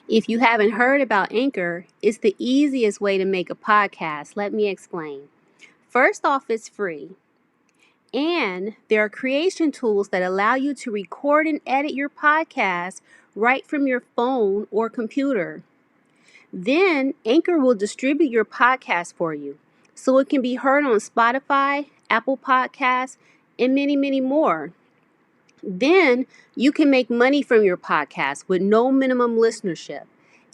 If you haven't heard about Anchor, it's the easiest way to make a podcast. Let me explain. First off, it's free. And there are creation tools that allow you to record and edit your podcast right from your phone or computer. Then Anchor will distribute your podcast for you so it can be heard on Spotify, Apple Podcasts, and many, many more. Then you can make money from your podcast with no minimum listenership.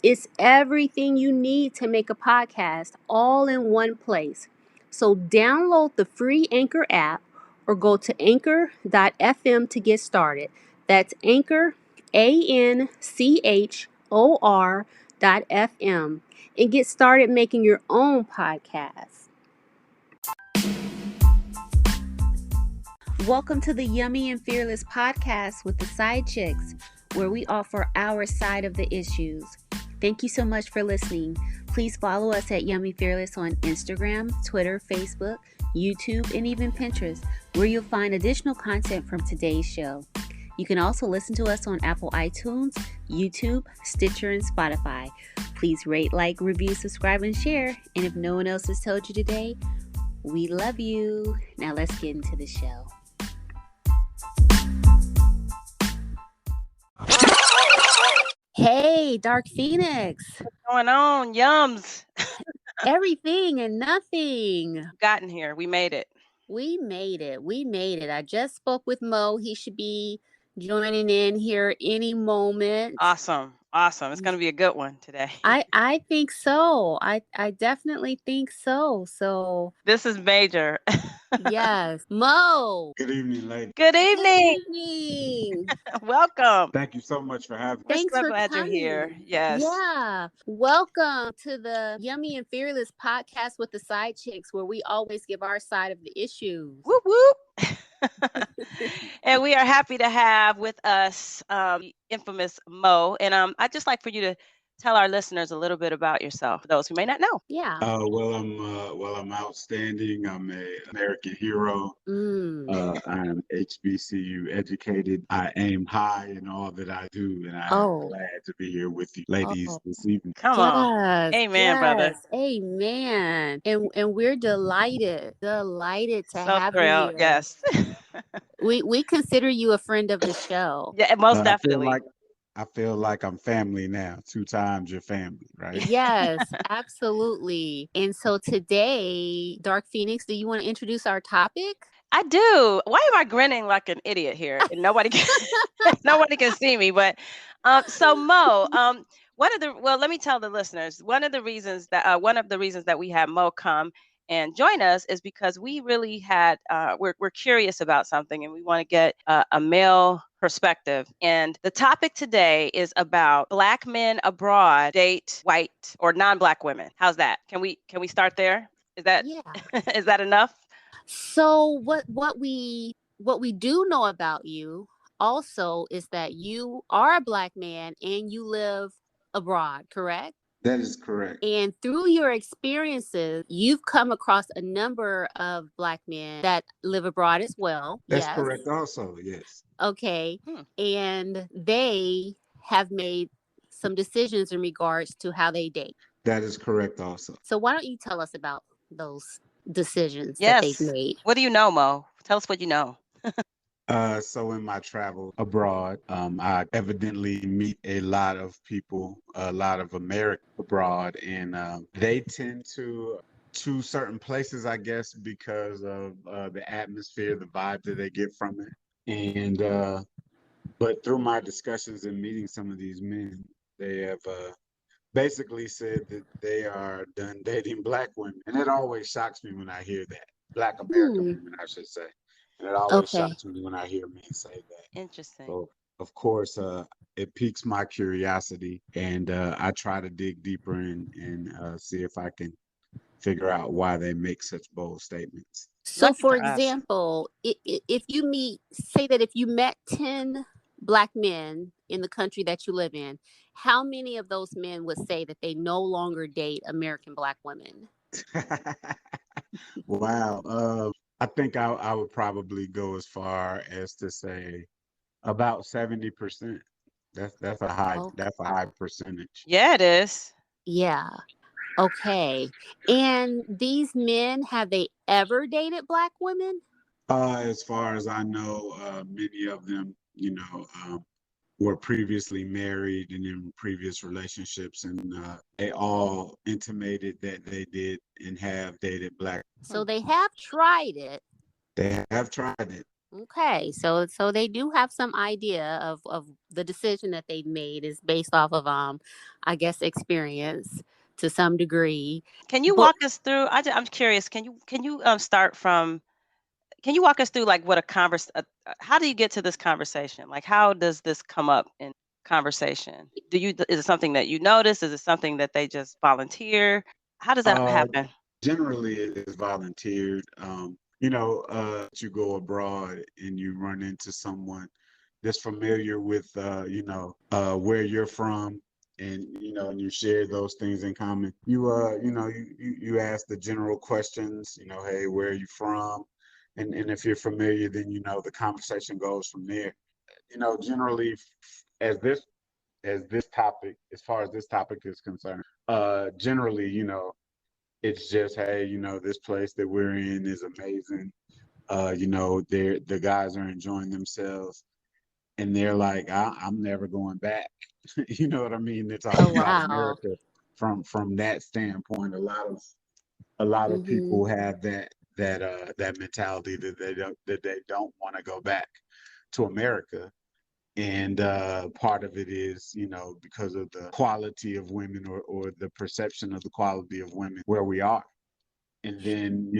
It's everything you need to make a podcast all in one place. So download the free Anchor app or go to anchor.fm to get started. That's Anchor, ANCHOR.FM, and get started making your own podcast. Welcome to the Yummy and Fearless podcast with the Side Chicks, where we offer our side of the issues. Thank you so much for listening. Please follow us at Yummy Fearless on Instagram, Twitter, Facebook, YouTube, and even Pinterest, where you'll find additional content from today's show. You can also listen to us on Apple iTunes, YouTube, Stitcher, and Spotify. Please rate, like, review, subscribe, and share. And if no one else has told you today, we love you. Now let's get into the show. Hey, Dark Phoenix. What's going on? Yums. Everything and nothing. Gotten here. We made it. We made it. I just spoke with Mo. He should be joining in here any moment. Awesome. It's going to be a good one today. I think so. I definitely think so. So this is major. Yes. Mo. Good evening, lady. Good evening. Good evening. Welcome. Thank you so much for having me. Thanks We're so for glad coming. you're here. Yes. Yeah. Welcome to the Yummy and Fearless podcast with the Side Chicks, where we always give our side of the issues. Whoop, whoop. And we are happy to have with us the infamous Mo. And I'd just like for you to tell our listeners a little bit about yourself, for those who may not know. Yeah. I'm outstanding. I'm an American hero. I'm HBCU educated. I aim high in all that I do, and I'm glad to be here with you ladies this evening. Come on. Amen, brother. Amen. And we're delighted to have you here. Yes. We consider you a friend of the show. Yeah, most definitely. I feel like I'm family now. 2 times your family, right? Yes, absolutely. And so today, Dark Phoenix, do you want to introduce our topic? I do. Why am I grinning like an idiot here? And nobody can see me. But so Mo, let me tell the listeners, one of the reasons that we had Mo come and join us is because we really had we're curious about something, and we want to get a male perspective. And the topic today is about Black men abroad date white or non-Black women. How's that? Can we start there? Is that is that enough? So what we do know about you also is that you are a Black man and you live abroad, correct? That is correct. And through your experiences, you've come across a number of Black men that live abroad as well. That's correct also, yes. Okay. And they have made some decisions in regards to how they date. That is correct also. So why don't you tell us about those decisions that they've made? What do you know, Mo? Tell us what you know. So in my travel abroad, I evidently meet a lot of people, a lot of Americans abroad, and they tend to choose certain places, I guess, because of the atmosphere, the vibe that they get from it. And but through my discussions and meeting some of these men, they have basically said that they are done dating Black women, and it always shocks me when I hear that. Black American women, I should say. And it always shocks me when I hear men say that. Interesting. So, of course, it piques my curiosity, and I try to dig deeper and see if I can figure out why they make such bold statements. So, for example, if you met 10 Black men in the country that you live in, how many of those men would say that they no longer date American Black women? Wow. I think I would probably go as far as to say about 70% That's Okay. that's a high percentage. Yeah, it is. Yeah. Okay. And these men, have they ever dated black women? As far as I know, many of them, were previously married and in previous relationships, and they all intimated that they did and have dated black. So they have tried it. They have tried it. Okay, so they do have some idea of the decision that they've made is based off of I guess experience to some degree. Can you But walk us through? I'm curious. Can you start from? Can you walk us through like what a converse? How do you get to this conversation? Like, how does this come up in conversation? Is it something that you notice? Is it something that they just volunteer? How does that Uh, happen? Generally, it is volunteered. You go abroad and you run into someone that's familiar with, where you're from, and and you share those things in common. You ask the general questions. Hey, where are you from? And if you're familiar, then the conversation goes from there. Generally, as this as far as this topic is concerned, generally, it's just, hey, this place that we're in is amazing. The guys are enjoying themselves, and they're like, I'm never going back. You know what I mean? They're oh talking about wow. America from that standpoint. A lot of Mhm. people have that mentality that they don't want to go back to America. And part of it is, because of the quality of women, or the perception of the quality of women where we are. And then,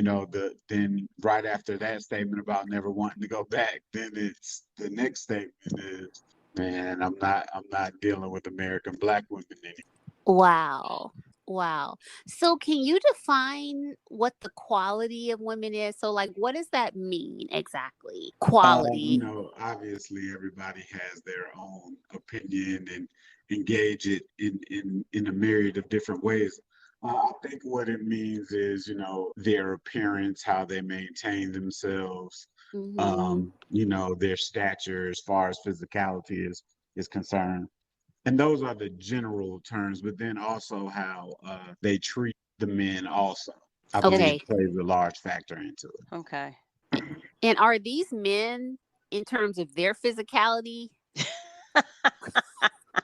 then right after that statement about never wanting to go back, then it's the next statement is, man, I'm not dealing with American black women anymore. Wow. Wow. So can you define what the quality of women is? So like what does that mean exactly? Quality. Obviously everybody has their own opinion and engage it in a myriad of different ways. I think what it means is, their appearance, how they maintain themselves, Mhm. their stature as far as physicality is concerned. And those are the general terms, but then also how they treat the men also, I believe, Okay. plays a large factor into it. Okay. And are these men in terms of their physicality,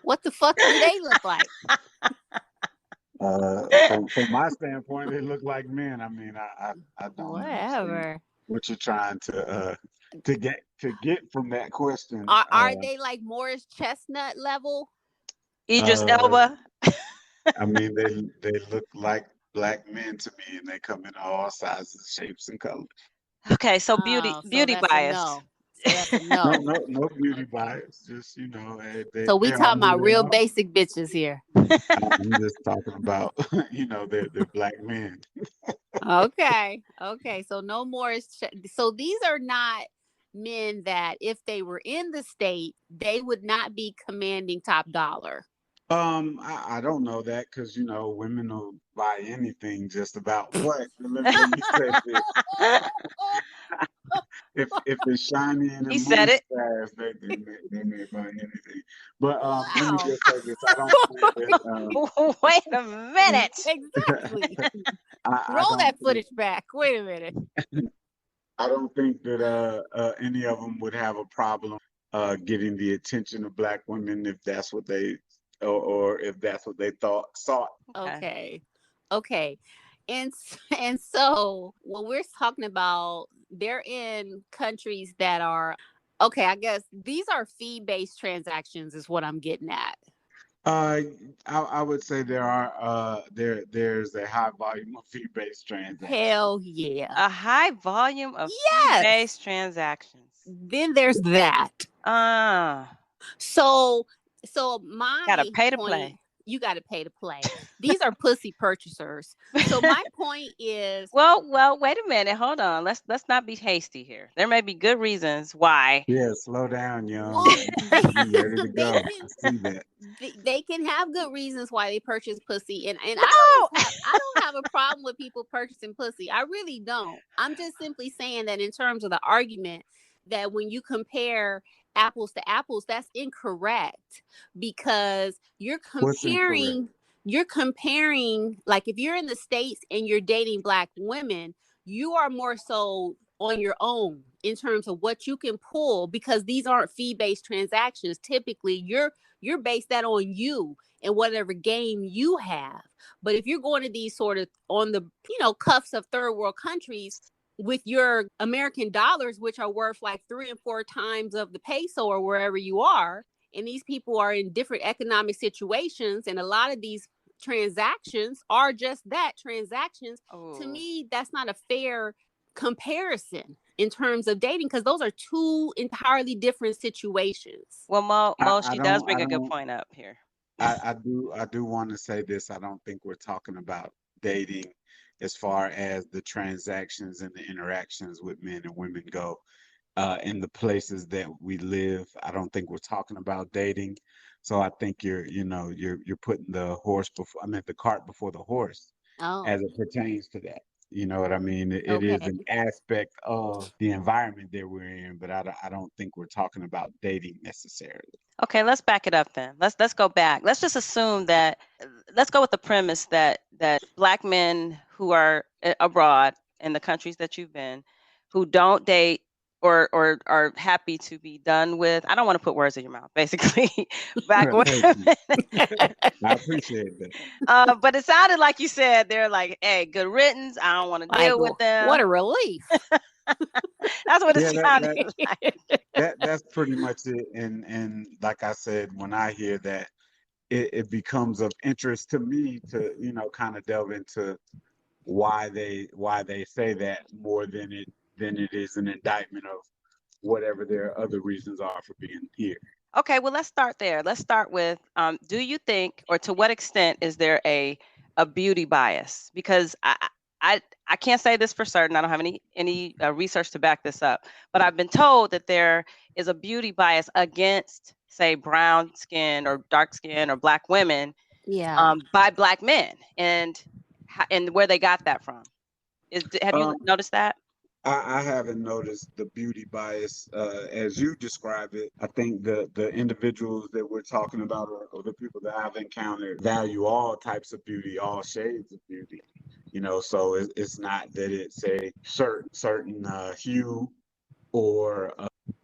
what the fuck do they look like? From my standpoint, they look like men. I mean, I don't understand Whatever. what you're trying to get from that question. Are they like Morris Chestnut level? Idris Uh, Elba. I mean, they look like black men to me, and they come in all sizes, shapes, and colors. Okay, so beauty Oh, so beauty that's a bias. no. So that's a No, no. no, no beauty Okay. bias. Just So we they are talking who about they real are. basic bitches here. I'm just talking about they're black men. Okay. Okay. So no more so these are not men that if they were in the state, they would not be commanding top dollar. I don't know that because women will buy anything just about. But let me say this: if it's shiny and it He said moves it. fast, they may buy anything. But let me Wow. just say this: I don't think that Wait a minute. Exactly. I Roll don't that think footage back. Wait a minute. I don't think that any of them would have a problem getting the attention of black women if that's what they or if that's what they thought sought. Okay. Okay. Okay. And so when we're talking about they're in countries that are okay, I guess these are fee-based transactions is what I'm getting at. Uh, I would say there's a high volume of fee-based transactions. Hell yeah. A high volume of Yes. fee-based transactions. Then there's that. Ah, So so gotta my pay to point, play. you got to pay to play. These are pussy purchasers. So my point is Well, wait a minute. Hold on. Let's not be hasty here. There may be good reasons why. Yeah, slow down, young. well they You ready to they go? can I see that. they can have good reasons why they purchase pussy and No. I don't have a problem with people purchasing pussy. I really don't. I'm just simply saying that in terms of the argument that when you compare apples to apples, that's incorrect, because What's incorrect? you're comparing, like, if you're in the States and you're dating Black women, you are more so on your own in terms of what you can pull, because these aren't fee-based transactions. Typically, you're based that on you and whatever game you have. But if you're going to these sort of on the, cuffs of third world countries with your American dollars, which are worth like 3 and 4 times of the peso or wherever you are, and these people are in different economic situations, and a lot of these transactions are just that, transactions. To Oh. me, that's not a fair comparison in terms of dating, because those are two entirely different situations. Well, Mo, I she does don't bring I a good don't point up here. I do want to say this. I don't think we're talking about dating as far as the transactions and the interactions with men and women go. In the places that we live, I don't think we're talking about dating. So I think you're putting the cart before the horse Oh, as it pertains to that. You know what I mean? It is okay. an aspect of the environment that we're in, but I don't think we're talking about dating necessarily. Okay, let's back it up then. Let's go back. Let's just assume that let's go with the premise that Black men who are abroad in the countries that you've been, who don't date or are happy to be done with. I don't want to put words in your mouth, basically. Black Thank you. women. I appreciate that. But it sounded like you said they're like, hey, good riddance. I don't want to Like, deal with what them. a relief. That's what it Yeah, sounded like. that's pretty much it. And like I said, when I hear that, it becomes of interest to me to kind of delve into why they say that more than it is an indictment of whatever their other reasons are for being here. Okay, well, let's start there. Let's start with do you think, or to what extent is there a beauty bias? Because I can't say this for certain. I don't have any research to back this up, but I've been told that there is a beauty bias against, say, brown skin or dark skin or Black women Yeah. by Black men, and where they got that from. Have you Um, noticed that? I haven't noticed the beauty bias as you describe it. I think the individuals that we're talking about, or the people that I've encountered, value all types of beauty, all shades of beauty. So it's not that it's a certain hue or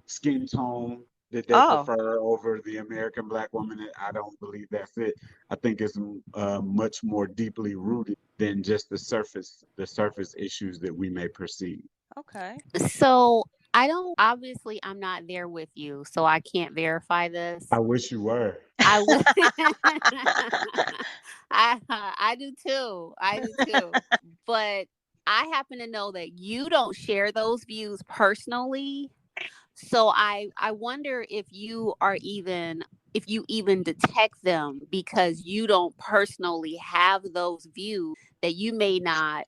skin tone that they Oh, prefer over the American Black woman. I don't believe that's it. I think it's much more deeply rooted than just the surface issues that we may perceive. okay. So I don't, obviously, I'm not there with you, so I can't verify this. I wish you were. I would. I do too. I do too. But I happen to know that you don't share those views personally. So I wonder if you even detect them, because you don't personally have those views, that you may not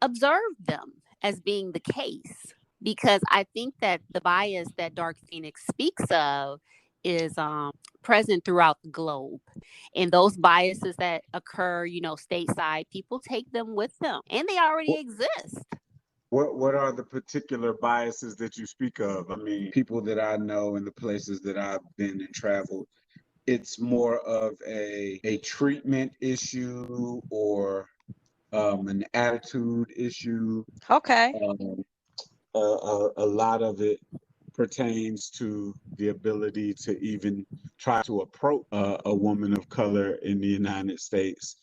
observe them as being the case. Because I think that the bias that Dark Phoenix speaks of is present throughout the globe. And those biases that occur, stateside, people take them with them, and they already What exist. what are the particular biases that you speak of? I mean, people that I know in the places that I've been and traveled, it's more of a treatment issue or an attitude issue. Okay. Um, a lot of it pertains to the ability to even try to approach a woman of color in the United States,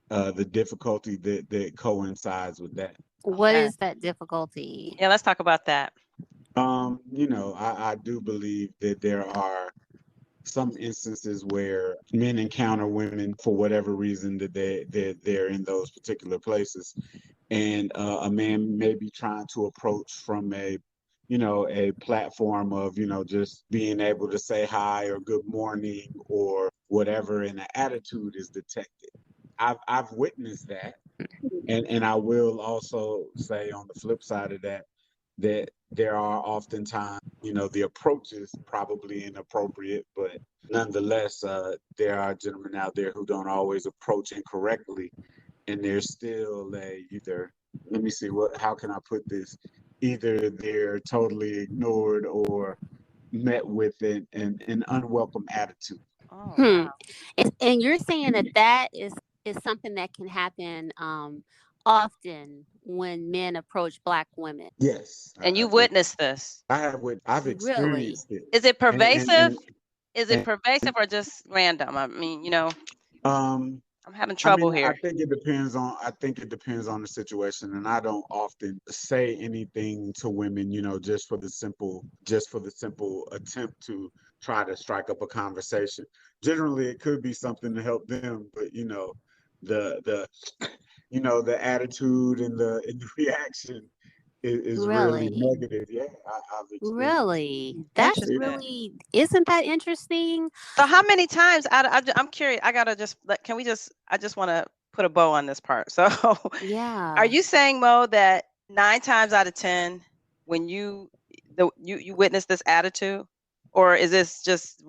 the difficulty that coincides with that. What Okay. is that difficulty? Yeah, let's talk about that. I do believe that there are some instances where men encounter women for whatever reason that they're in those particular places, and a man may be trying to approach from a platform of just being able to say hi or good morning or whatever, and an attitude is detected. I've witnessed that, and I will also say on the flip side of that, that there are oftentimes, the approach is probably inappropriate, but nonetheless, there are gentlemen out there who don't always approach incorrectly, and there's still either, let me see, how can I put this? Either they're totally ignored, or met with an unwelcome attitude. Oh, Hmm. wow. And you're saying that that is something that can happen often when men approach black women. Yes, And you think witnessed this. I've Really? experienced it, Is it and pervasive? Is it and pervasive or just random? I mean, um. I'm having I trouble mean, here. I think it depends on the situation, and I don't often say anything to women, just for the simple attempt to try to strike up a conversation. Generally, it could be something to help them, but the the attitude and the reaction is really Really? negative. Yeah, I've experienced it. Really? That's Yeah. Interesting. really, isn't that interesting? So how many times I'm curious. I gotta just can we just I just want to put a bow on this part. So are Yeah. you saying, Mo, that 9 times out of 10 when you witness this attitude, or is this just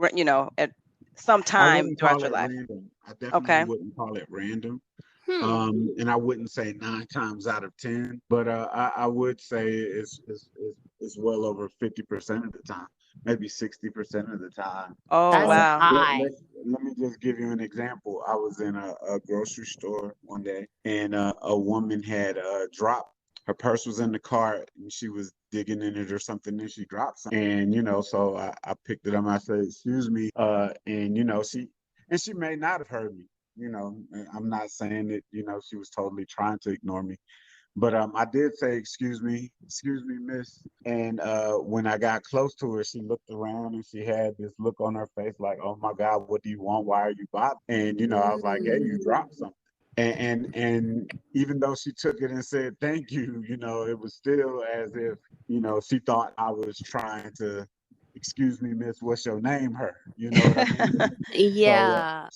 at some I time wouldn't throughout call your it life? random. I definitely Okay. wouldn't call it random. Hmm. And I wouldn't say 9 times out of 10, but I would say it's well over 50% of the time, maybe 60% of the time. Oh, That's Uh, wow. let, high. let, let me just give you an example. I was in a grocery store one day, and a woman had dropped her purse was in the cart, and she was digging in it or something, and she dropped something. And so I picked it up. I said, "Excuse me," and she may not have heard me. I'm not saying that, she was totally trying to ignore me. But I did say, excuse me, miss. And when I got close to her, she looked around and she had this look on her face like, oh my God, what do you want? Why are you bothering? And, I was like, hey, you Mm. dropped something. And even though she took it and said thank you, it was still as if, she thought I was trying to, excuse me, miss, what's your name, her? You know what I mean? Yeah.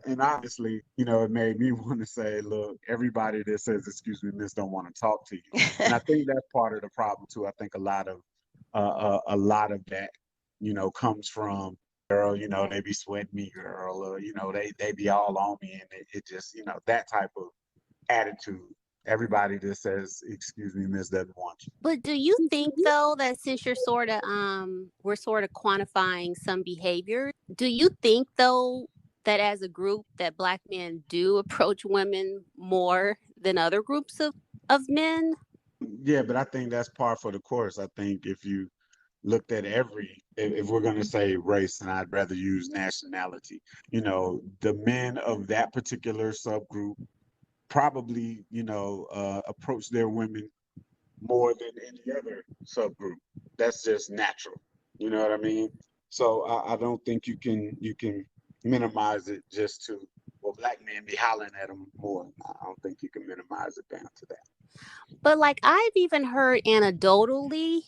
And obviously, it made me want to say, look, everybody that says, excuse me, miss, don't want to talk to you. And I think that's part of the problem too. I think a lot of that, comes from, girl, they be sweating me, girl, or, they be all on me. And it just, that type of attitude. Everybody that says, excuse me, miss, doesn't want you. But do you think though that since we're sort of quantifying some behaviors, do you think though that as a group that black men do approach women more than other groups of men? Yeah, but I think that's par for the course. I think if you looked at if we're going to say race, and I'd rather use nationality, the men of that particular subgroup probably, approach their women more than any other subgroup. That's just natural. You know what I mean? So I don't think you can minimize it just to, well, black men be hollering at them more. I don't think you can minimize it down to that. But like I've even heard anecdotally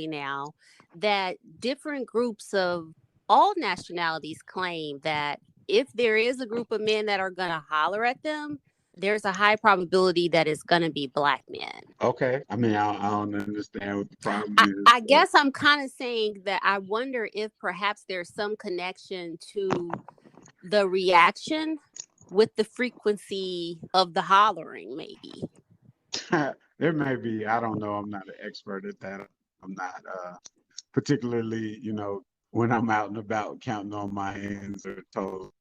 now that different groups of all nationalities claim that if there is a group of men that are going to holler at them, there's a high probability that it's going to be black men. Okay. I mean, I don't understand what the problem I, is, I but guess I'm kind of saying that I wonder if perhaps there's some connection to the reaction with the frequency of the hollering, maybe. there may be, I don't know, I'm not an expert at that. I'm not particularly, when I'm out and about counting on my hands or toes,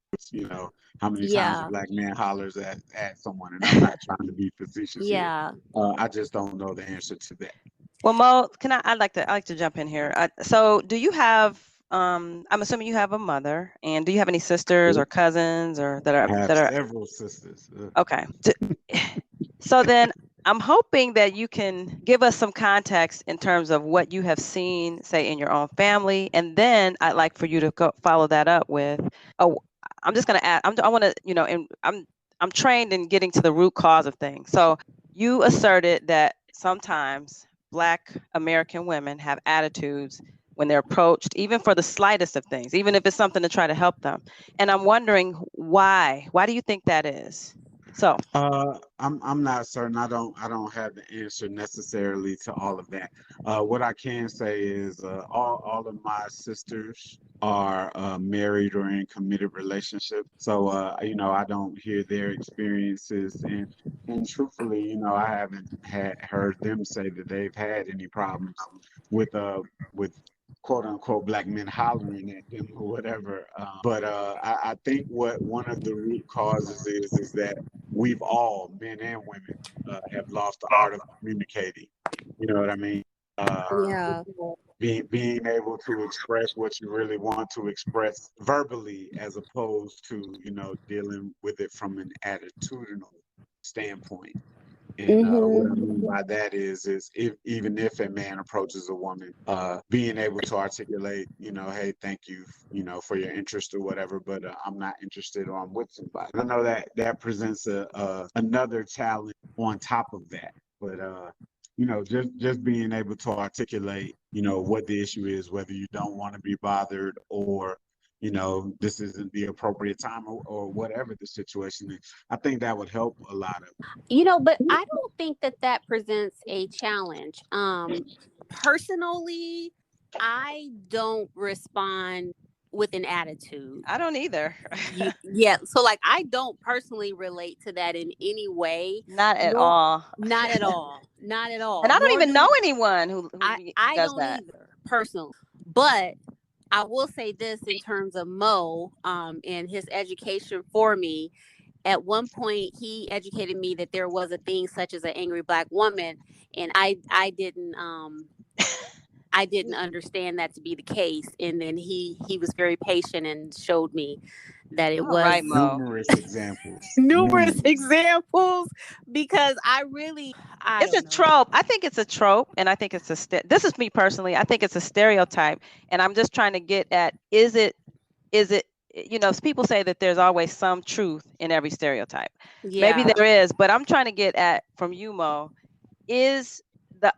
how many times a Yeah. black man hollers at someone, and I'm not trying to be facetious here. Yeah. I just don't know the answer to that. Well, Mo, I like to jump in here. So do you have I'm assuming you have a mother, and do you have any sisters Yeah. or cousins or that I are have that are several sisters. okay? So then I'm hoping that you can give us some context in terms of what you have seen, say, in your own family, and then I'd like for you to follow that up with, oh, I'm just going to add, I want to, and I'm trained in getting to the root cause of things. So you asserted that sometimes Black American women have attitudes when they're approached, even for the slightest of things, even if it's something to try to help them. And I'm wondering why. Why do you think that is? So I'm not certain. I don't have the answer necessarily to all of that. What I can say is all of my sisters are married or in committed relationships. So I don't hear their experiences, and truthfully, I haven't had heard them say that they've had any problems with with quote unquote black men hollering at them or whatever. But I think what one of the root causes is that we've all, men and women, have lost the art of communicating. You know what I mean? Uh, Yeah. being able to express what you really want to express verbally, as opposed to dealing with it from an attitudinal standpoint. And what I Mhm. mean by that is if even if a man approaches a woman, being able to articulate, hey, thank you, for your interest or whatever, but I'm not interested or I'm with somebody. I know that that presents another challenge on top of that, but just being able to articulate, what the issue is, whether you don't want to be bothered or this isn't the appropriate time or whatever the situation is. I think that would help a lot of. But I don't think that that presents a challenge. Personally, I don't respond with an attitude. I don't either. Yeah, so like I don't personally relate to that in any way, Not at nor all. not at all, not at And all. I don't Nor even do know anyone who I does don't that. either personally. But I will say this in terms of Mo, and his education for me. At one point, he educated me that there was a thing such as an angry black woman, and I didn't understand that to be the case. And then he was very patient and showed me that it All right, was Mo. Numerous examples. numerous Numerous. examples, because I It's a don't know. trope. I think it's a trope, and I think it's this is me personally. I think it's a stereotype, and I'm just trying to get at is it people say that there's always some truth in every stereotype. Maybe Yeah. there is, but I'm trying to get at from you, Mo, is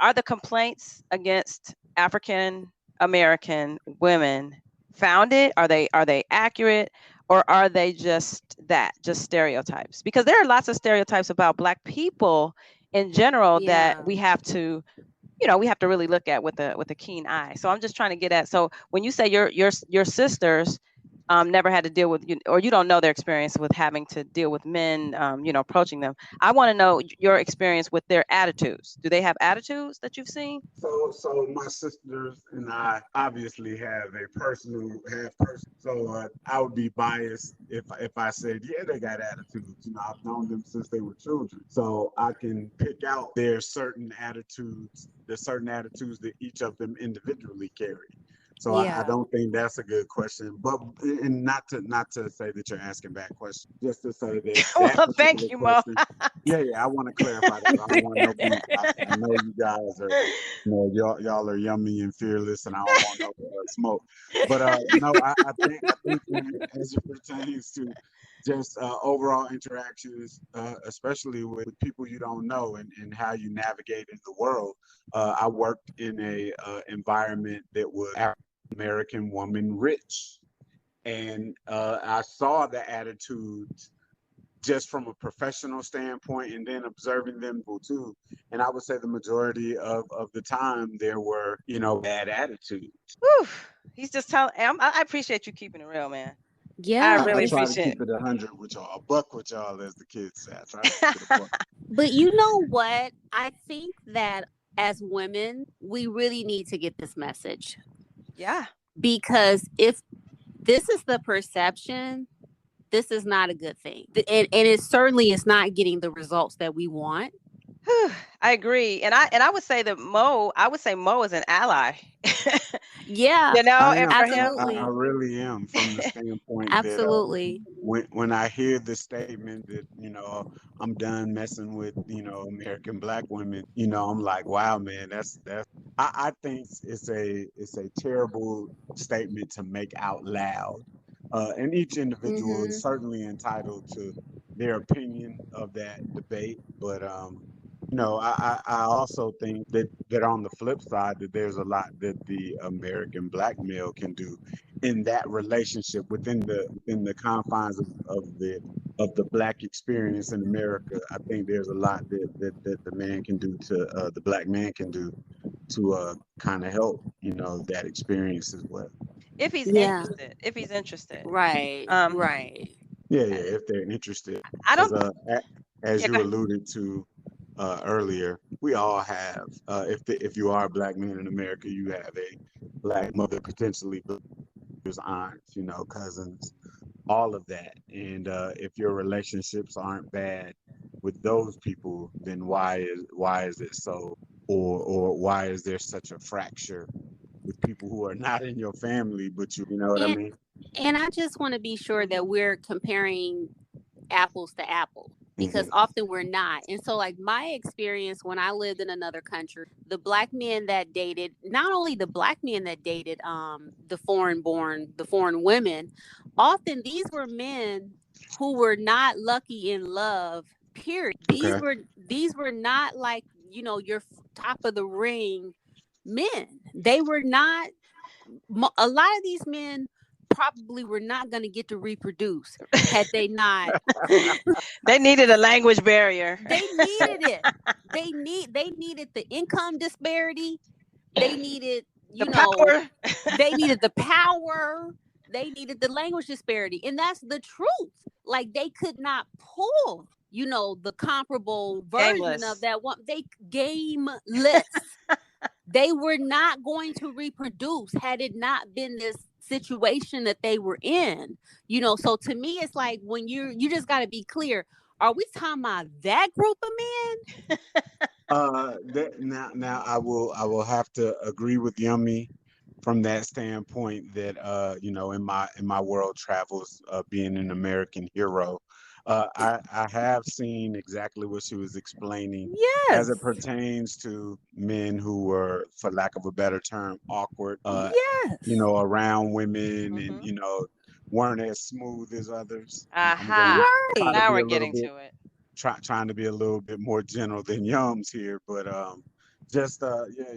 are the complaints against African American women founded? Are they accurate, or are they just stereotypes? Because there are lots of stereotypes about Black people in general that Yeah. we have to really look at with a keen eye. So I'm just trying to get at. So when you say your sisters never had to deal with you, or you don't know their experience with having to deal with men, approaching them. I want to know your experience with their attitudes. Do they have attitudes that you've seen? So my sisters and I obviously have a half person. So I would be biased if I said, yeah, they got attitudes. I've known them since they were children, so I can pick out the certain attitudes that each of them individually carry. So I Yeah. don't think that's a good question, but and not to say that you're asking bad questions, just to say that that Well, thank particular you, Mo. question. Yeah, I want to clarify that. I don't want no beef. I know you guys are, y'all are yummy and fearless, and I don't want no smoke. But no, I think as it pertains to just overall interactions, especially with people you don't know, and how you navigate in the world. I worked in a environment that was African American woman rich, and I saw the attitudes just from a professional standpoint, and then observing them too. And I would say the majority of the time there were, bad attitudes. Whew. He's just telling. I appreciate you keeping it real, man. I Yeah. I really try to appreciate keep it 100 with y'all, a buck with y'all, as the kids say. I try to keep it a it. buck. But you know what? I think that as women, we really need to get this message, Yeah. because if this is the perception, this is not a good thing. And it certainly is not getting the results that we want. I agree, and I would say that I would say Mo is an ally. Yeah, I And am. for him, I absolutely. really am, from the standpoint that Absolutely. when I hear the statement that I'm done messing with American black women, I'm like, wow, man, that's. I think it's a terrible statement to make out loud, and each individual is Mhm. certainly entitled to their opinion of that debate, but I also think that on the flip side that there's a lot that the American black male can do in that relationship within the confines of the Black experience in America. I think there's a lot that the man can do to the Black man can do to kind of help, you know, that experience as well. If he's Yeah. interested, if he's interested. Right. Um, Right. Yeah, yeah, if they're interested, I because don't. as Yeah, you alluded to earlier, we all have if you are a Black man in America, you have a Black mother, potentially brothers, aunts, you know, cousins, all of that. And if your relationships aren't bad with those people, then why is it so, or why is there such a fracture with people who are not in your family, but you know what I And mean? and I just want to be sure that we're comparing apples to apples, because Hmm. often we're not. And so, like, my experience when I lived in another country, the Black men that dated, not only the Black men that dated the foreign women, often these were men who were not lucky in love, period. these Okay. were these were not like, your top of the ring men. They were not. A lot of these men probably were not going to get to reproduce had they not. they needed a language barrier. They needed it. They needed the income disparity. They needed, The power. they needed the power. They needed the language disparity. And that's the truth. Like, they could not pull, the comparable version of Gameless. that one. They gameless. They were not going to reproduce had it not been this situation that they were in. So to me, it's like, when you just got to be clear. Are we talking about that group of men? Now I will have to agree with Yummy from that standpoint that you know, in my world travels, being an American hero, I have seen exactly what she was explaining as Yes. it pertains to men who were, for lack of a better term, awkward, you Yes. know, around women, and Mm-hmm. you know, weren't as smooth as others. I'm gonna Aha. try to Right. Now be we're a little getting bit to it. trying to be a little bit more general than Yums here, but just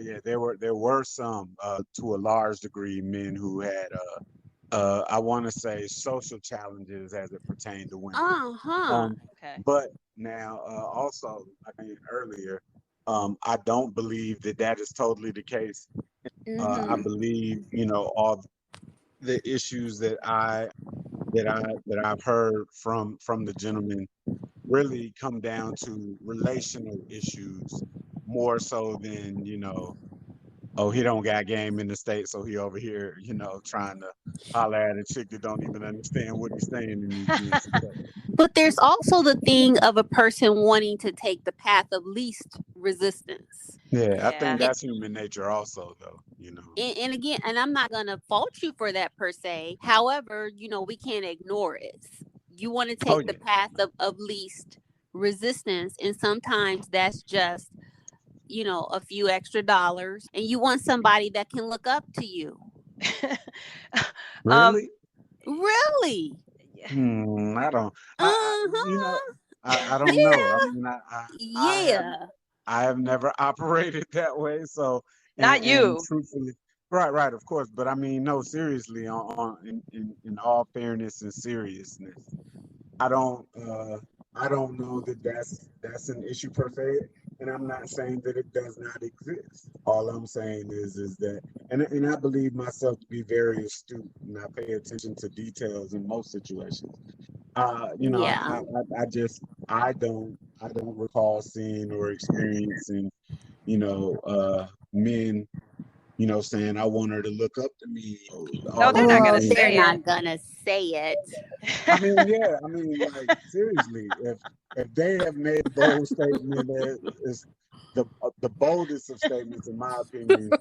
yeah, there were some to a large degree men who had I want to say social challenges as it pertained to women. Uh-huh. Um, Okay. but now also, like I mentioned earlier, I don't believe that that is totally the case. I Mm-hmm. believe, you know, all the issues that I've heard from the gentleman really come down to relational issues more so than, you know, oh, he don't got game in the States, so he over here, you know, trying to holler at a chick that don't even understand what he's saying and he's being successful. But there's also the thing of a person wanting to take the path of least resistance. Yeah, I think Yeah. And, that's human nature also, though, you know. and again, and I'm not going to fault you for that per se. However, we can't ignore it. You want to Oh take the yeah. path of least resistance. And sometimes that's just, a few extra dollars. And you want somebody that can look up to you. um. Really? Really? Yeah. I don't. You know, Uh-huh. I don't know. I Yeah. mean, Yeah. I have never operated that way. So, Not and you. truthfully, right, of course. But I mean, no, seriously, in all fairness and seriousness, I don't I don't know that that's an issue per se, and I'm not saying that it does not exist. All I'm saying is that, and I believe myself to be very astute, and I pay attention to details in most situations. You know, Yeah. I don't recall seeing or experiencing, you know, men, you know, saying I want her to look up to me, No, all they're of not these gonna Oh, things. they're say not gonna say it. I mean, yeah, I mean, like seriously, if they have made a bold statement, that is the boldest of statements, in my opinion,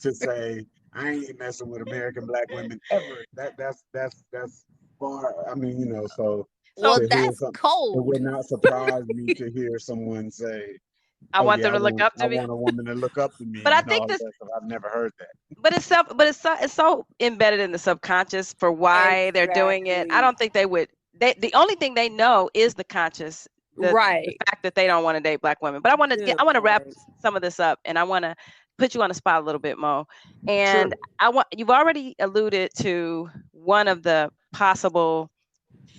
to say I ain't messing with American Black women ever. That's far. I mean, you know, so So Well, to hear that's some, it cold. would not surprise me to hear someone say, I "Oh want yeah, them to look up I to me. want a woman to look up to But me," I and think all of this. that stuff. I've never heard that. It's so embedded in the subconscious for why they're doing it. I Exactly. don't think they would. The only thing they know is the conscious, the Right. fact that they don't want to date Black women. But I want to Good wrap point. some of this up, and I want to put you on the spot a little bit, Mo. And Sure. you've already alluded to one of the possible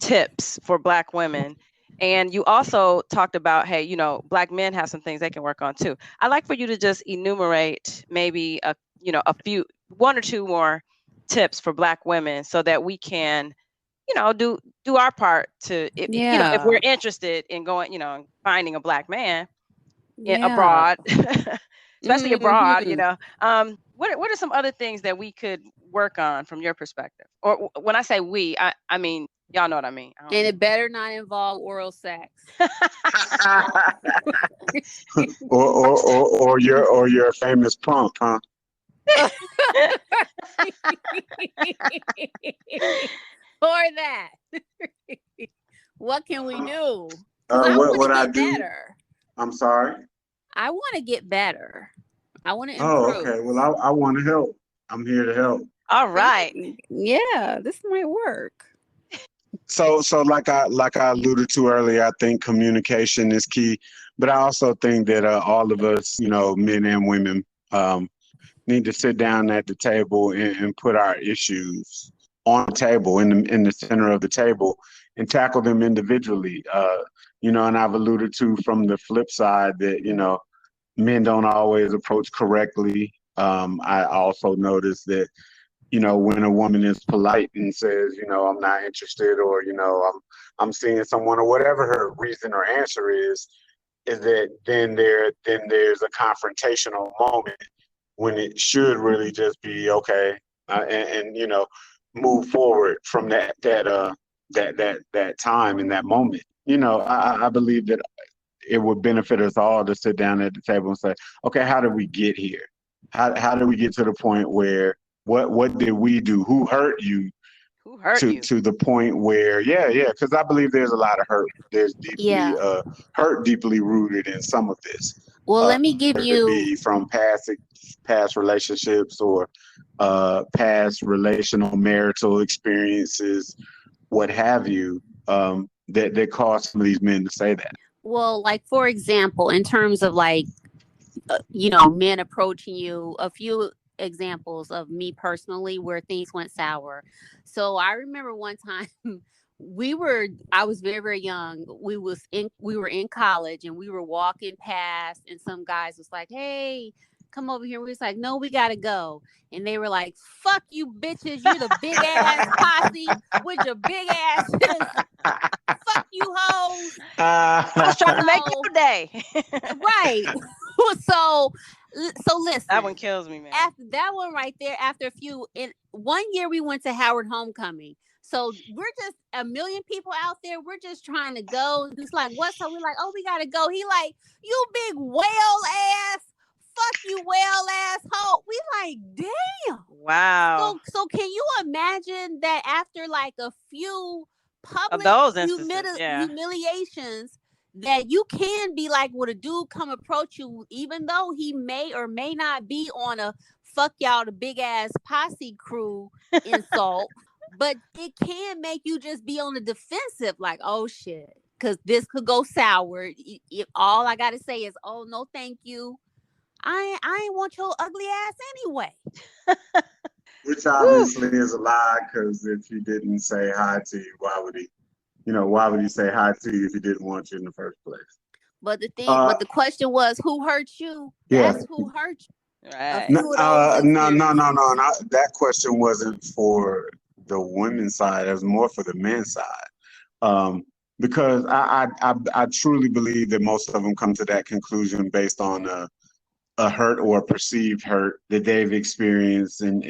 tips for Black women. And you also talked about, hey, you know, Black men have some things they can work on too. I'd like for you to just enumerate maybe a few, one or two more tips for Black women so that we can, you know, do our part to, if we're Yeah. interested in going, finding a Black man Yeah. abroad, especially abroad, Hmm. what are some other things that we could work on from your perspective? Or when I say we, I mean, y'all know what I mean. I And don't it better not involve oral sex. or your famous pump, huh? Or that. What can we do? Because I What want to what I get do? better. I'm sorry. I want to get better. I want to Oh, improve. okay. Well, I want to help. I'm here to help. All right. Yeah, this might work. So like I alluded to earlier, I think communication is key, but I also think that all of us, men and women, um, need to sit down at the table and put our issues on the table, in the center of the table, and tackle them individually. And I've alluded to from the flip side that men don't always approach correctly. I also noticed that when a woman is polite and says, I'm not interested, or I'm seeing someone, or whatever her reason or answer is that then there's a confrontational moment when it should really just be okay, and move forward from that time in that moment. I believe that it would benefit us all to sit down at the table and say, okay, how did we get here? How did we get to the point where what did we do? Who hurt you Who hurt to you? to the point where yeah, because I believe there's a lot of hurt. There's deeply Yeah. hurt deeply rooted in some of this. Well, let me give Whether it you. be from past relationships, or past relational marital experiences, what have you, that cause some of these men to say that. Well, like for example, in terms of like men approaching you, a few examples of me personally where things went sour. So I remember one time I was very, very young. We were in college and we were walking past and some guys was like, "Hey, come over here." We was like, "No, we gotta go." And they were like, "Fuck you bitches, you're the big ass posse with your big asses. Fuck you hoes." I was trying to make So your day. right. so so That one listen, kills me, man. after that one right there, after a few in 1 year we went to Howard Homecoming. So we're just a million people out there. We're just trying to go. It's like, what's up? We're like, oh, we gotta go. He like, you big whale ass. Fuck you, whale asshole. We like, damn. Wow. So can you imagine that after like a few Of public those instances, yeah. humiliations, that you can be like, would a dude come approach you, even though he may or may not be on a fuck y'all the big ass posse crew insult, but it can make you just be on the defensive, like, oh shit, because this could go sour. If all I gotta say is, oh no, thank you. I ain't want your ugly ass anyway. Which Woo. obviously is a lie, because if he didn't say hi to you, why would he say hi to you if he didn't want you in the first place? But the question was, who hurt you? Yeah. That's who hurt you. A Right. No, few of those no, no, no, experiences. no, no. That question wasn't for the women's side. It was more for the men's side. Um, because I truly believe that most of them come to that conclusion based on a hurt or a perceived hurt that they've experienced, and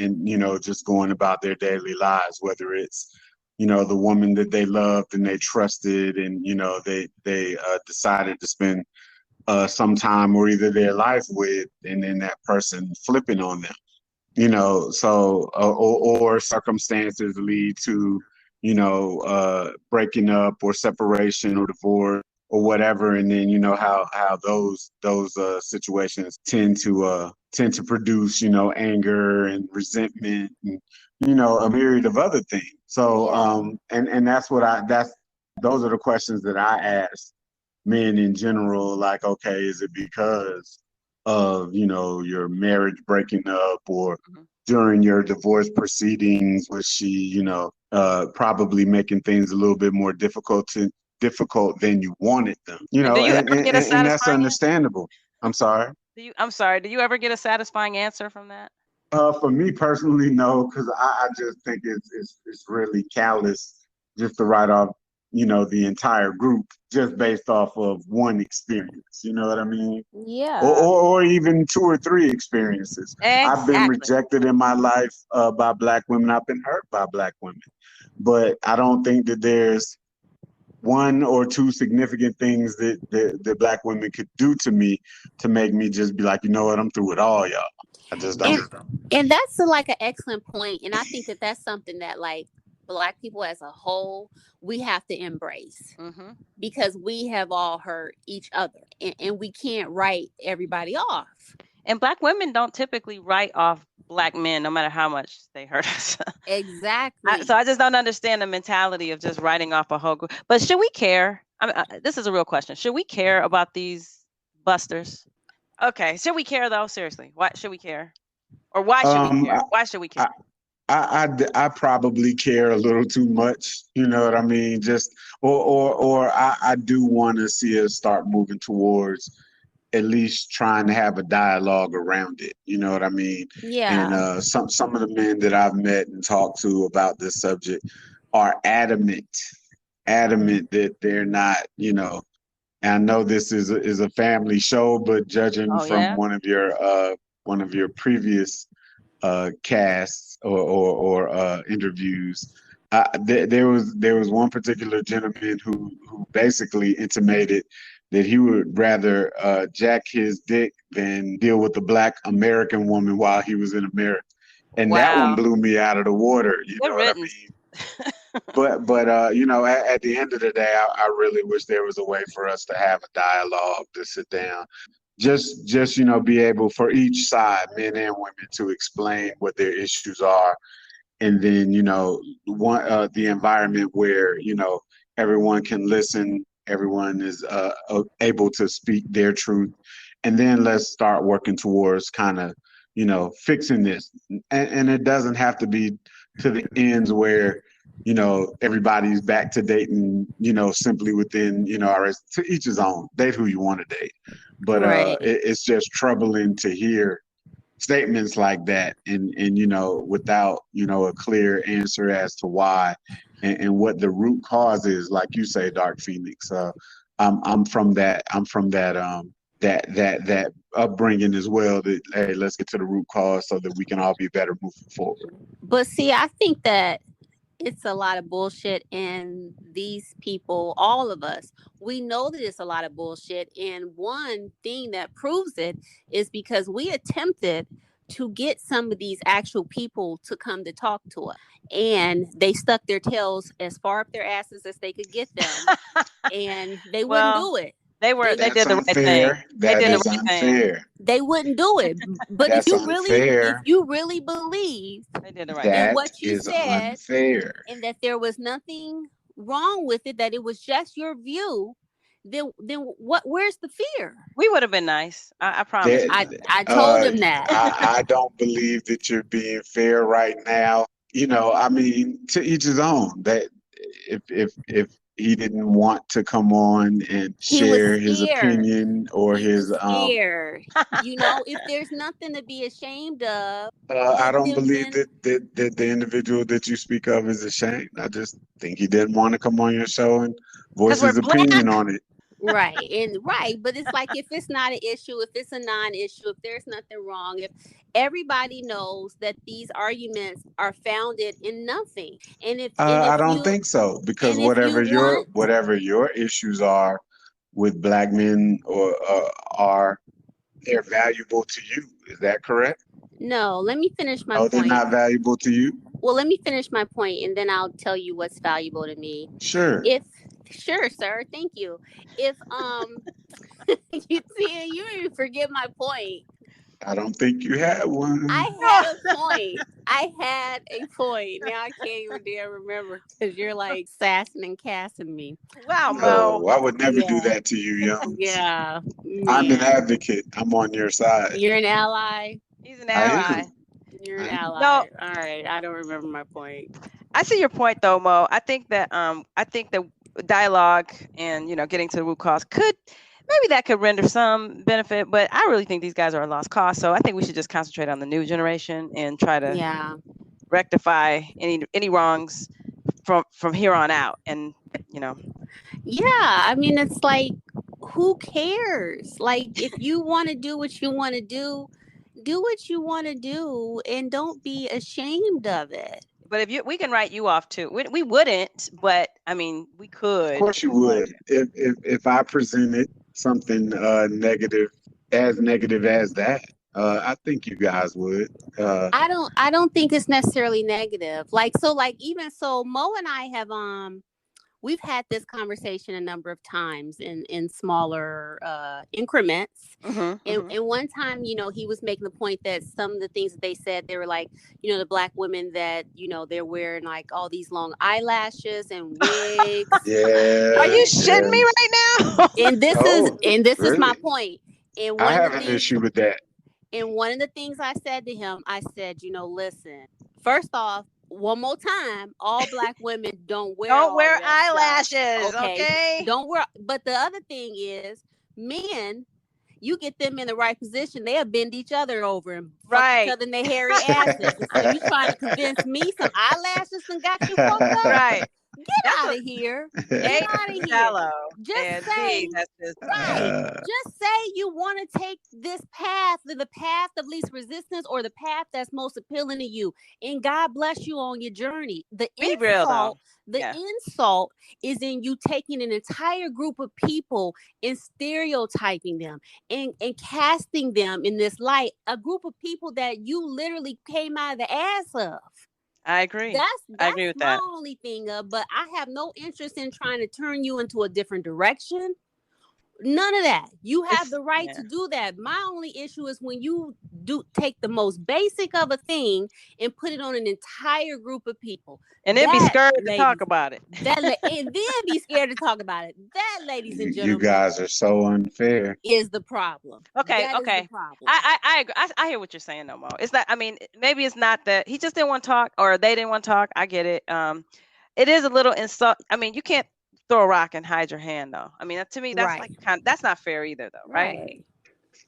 just going about their daily lives, whether it's the woman that they loved and they trusted, and they decided to spend some time or either their life with, and then that person flipping on them, so or circumstances lead to breaking up or separation or divorce or whatever, and then how those situations tend to produce anger and resentment, and a myriad of other things. So Yeah. and that's those are the questions that I ask men in general, like, okay, is it because of, your marriage breaking up, or Mhm. during your divorce proceedings, was she, probably making things a little bit more difficult than you wanted them, And do you and, ever and, get a and that's satisfying answer? understandable. I'm sorry. I'm sorry. Do you ever get a satisfying answer from that? For me personally, no, because I just think it's really callous just to write off, the entire group just based off of one experience. You know what I mean? Or, Yeah. or, or even two or three experiences. I've been Exactly. rejected in my life by black women. I've been hurt by black women, but I don't think that there's one or two significant things that black women could do to me to make me just be like, you know what, I'm through with all y'all. I just don't. And that's like an excellent point, and I think that that's something that like Black people as a whole we have to embrace Hmm. because we have all hurt each other, and we can't write everybody off. And black women don't typically write off black men, no matter how much they hurt us. So Exactly. I just don't understand the mentality of just writing off a whole group. But should we care? This is a real question. Should we care about these busters? Okay. Should we care though? Seriously, why should we care? Or why should we Um, care? Why should we I, care? I probably care a little too much. You know what I mean? Just or I do want to see us start moving towards at least trying to have a dialogue around it. You know what I mean? And Yeah. some of the men that I've met and talked to about this subject are adamant that they're not. And I know this is a family show, but judging Oh from yeah. one of your previous casts or interviews. There was one particular gentleman who basically intimated that he would rather jack his dick than deal with a black American woman while he was in America, and that one Wow. blew me out of the water. You Good know what I riddance. mean? But at the end of the day, I really wish there was a way for us to have a dialogue, to sit down, just be able for each side, men and women, to explain what their issues are, and then the environment where everyone can listen, everyone is able to speak their truth, and then let's start working towards kind of fixing this, and it doesn't have to be to the ends where everybody's back to dating simply within our to each his own, date who you want to date, but Right. it's just troubling to hear statements like that, and without a clear answer as to why, and what the root cause is, like you say, Dark Phoenix. I'm from that upbringing as well, that hey, let's get to the root cause so that we can all be better moving forward. But see, I think that it's a lot of bullshit, and these people, all of us, we know that it's a lot of bullshit, and one thing that proves it is because we attempted to get some of these actual people to come to talk to us, and they stuck their tails as far up their asses as they could get them, and they wouldn't Well, do it. they That's did the right thing. unfair. They That did the is right thing. unfair. They wouldn't do it. But That's if unfair. you really believe They did the right in thing. That what you is said, unfair. and that there was nothing wrong with it, that it was just your view, then what? Where's the fear? We would have been nice. I promise That you. I told uh, him that. I don't believe that you're being fair right now. I mean, to each his own. That if he didn't want to come on and He was share his scared. opinion or He was his scared. If there's nothing to be ashamed of, I then don't then, believe then that the individual that you speak of is ashamed. I just think he didn't want to come on your show and Because voice we're his opinion black. on it. right. But it's like, if it's not an issue, if it's a non-issue, if there's nothing wrong, if everybody knows that these arguments are founded in nothing, and I don't think so, because if you want, whatever your issues are with black men, or are, they're valuable to you. Is that correct? no, let me finish my Oh, they're point. not valuable to you? Well, let me finish my point, and then I'll tell you what's valuable to me. Sure. If Sure, sir, thank you. If you see, you even forget my point. I don't think you had one. I had a point. I had a point. Now I can't even dare remember because you're like sassing and cassing me. Wow, Mo. No, I would never do Yeah. that to you, Young. Yeah. I'm an Yeah. advocate. I'm on your side. You're an ally. He's an I ally. am. You're an I am. ally. No, All right. I don't remember my point. I see your point though, Mo. I think that dialogue and getting to the root cause could maybe that could render some benefit, but I really think these guys are a lost cause. So I think we should just concentrate on the new generation and try to Yeah. rectify any wrongs from here on out. And Yeah. I mean, it's like, who cares? Like, if you want to do what you want to do what you want to do and don't be ashamed of it. but if we can write you off too. We wouldn't, but I mean we could. Of course you if we wanted would. If I presented something negative as that, I think you guys would. I don't think it's necessarily negative. Like even so Mo and I have we've had this conversation a number of times in smaller increments. And one time, he was making the point that some of the things that they said, they were like, the black women that, they're wearing like all these long eyelashes and wigs. Yeah. Are you shitting me right now? And this is my really? point. And I have an issue with that. And one of the things I said to him, I said, listen, first off, one more time, all black women don't wear eyelashes, okay? Don't wear. But the other thing is, men, you get them in the right position, they'll bend each other over and fuck each other in their hairy asses. So you trying to convince me some eyelashes and got you fucked up? Right. Get out of here. Get out of here. Just say, just say you want to take this path, the path of least resistance or the path that's most appealing to you. And God bless you on your journey. The insult is in you taking an entire group of people and stereotyping them and casting them in this light, a group of people that you literally came out of the ass of. I agree. I agree with that. My only thing, but I have no interest in trying to turn you into a different direction. None of that. You have the right to do that. My only issue is when you take the most basic of a thing and put it on an entire group of people. And then be scared to talk about it. And then be scared to talk about it. That, ladies and gentlemen, you guys are so unfair. Is the problem. Okay. I agree. I hear what you're saying, no, Mo. It's not. I mean, maybe it's not that he just didn't want to talk or they didn't want to talk. I get it. It is a little insult. I mean, you can't throw a rock and hide your hand, though. I mean, to me, that's that's not fair either, though, right?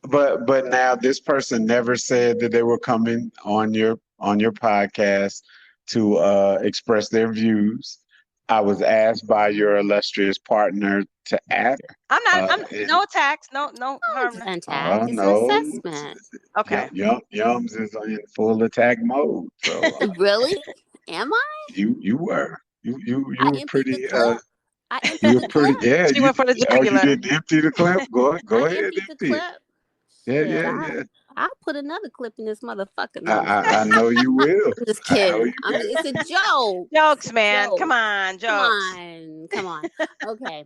But now this person never said that they were coming on your podcast to express their views. I was asked by your illustrious partner to ask. I'm not. No attacks. No harm. Attack. It's an assessment. Okay. Yums is in full attack mode. So really? Am I? You were. You were pretty. You were pretty. Yeah. She went for the jugular. You didn't empty the clip. Go ahead. Empty the clip. Yeah. I'll put another clip in this motherfucker. I know you will. I'm just kidding. It's a joke. Jokes, man. Come on, jokes. Come on. Okay.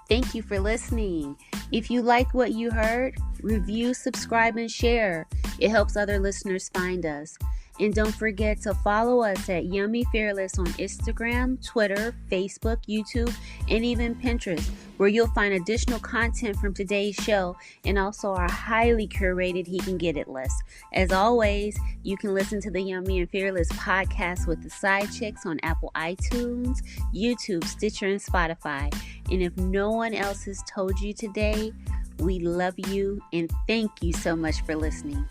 Thank you for listening. If you like what you heard, review, subscribe, and share. It helps other listeners find us. And don't forget to follow us at Yummy Fearless on Instagram, Twitter, Facebook, YouTube, and even Pinterest, where you'll find additional content from today's show and also our highly curated He Can Get It list. As always, you can listen to the Yummy and Fearless podcast with the Side Chicks on Apple iTunes, YouTube, Stitcher, and Spotify. And if no one else has told you today, we love you and thank you so much for listening.